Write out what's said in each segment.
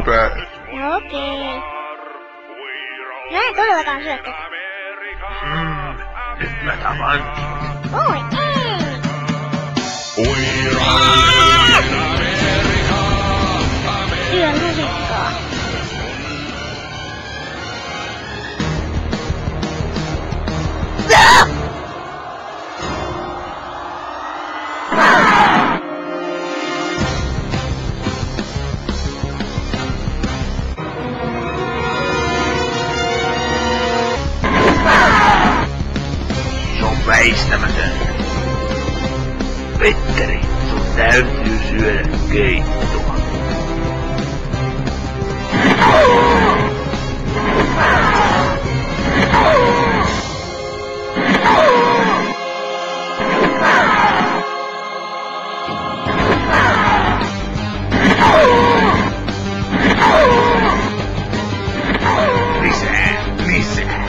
Pää. No okei. Mä en todellakaan syö tätä. Nyt mä tavan. Oi ei! Syön lusikkaa. Se on väistämätöntä. Petteri, sun täytyy syödä keittoa. Lisää, lisää.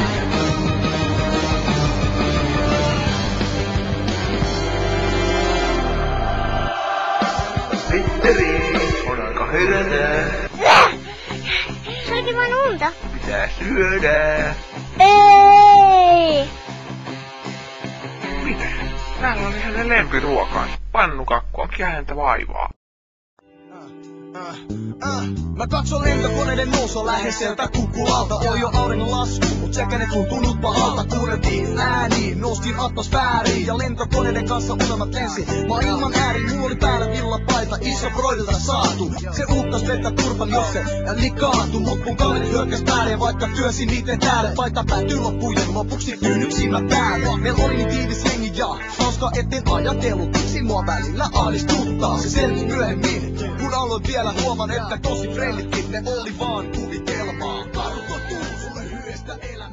Petteri, on aika herätä. Se olikin vain unta. Pitää syödä. Ei! Mitä? Täällä on hänen lempiruokansa. Pannukakku onkin häntä vaivaa. Mä katson lentokoneiden nousua läheiseltä kukkulalta. On jo auringon lasku, mut sekä ne tuntuu nyt pahalta. Kuunneltiin ääniin, noustiin atmosfääriin ja lentokoneiden kanssa unelmat lensi. Maailman äärin, mulla oli päällä villapaita, iso broidilta saatu. Se uhkas vettä turpan, jos se likaantu. Mut mun kaverit hyökkäs päälle, vaikka työnsin niiden täällä. Paita päätyy loppuun ja lopuksi kynnyksimmä päällä. Meil oli niin tiivis hengi ja hauska etten ajatellut. Miksi mua välillä ahdistuttaa, se selvisi myöhemmin. Kun aloin vielä huoman, että tosi frenditkin ne oli vaan kuvitelmaa. Karu totuus, sulle hyöstä elämää.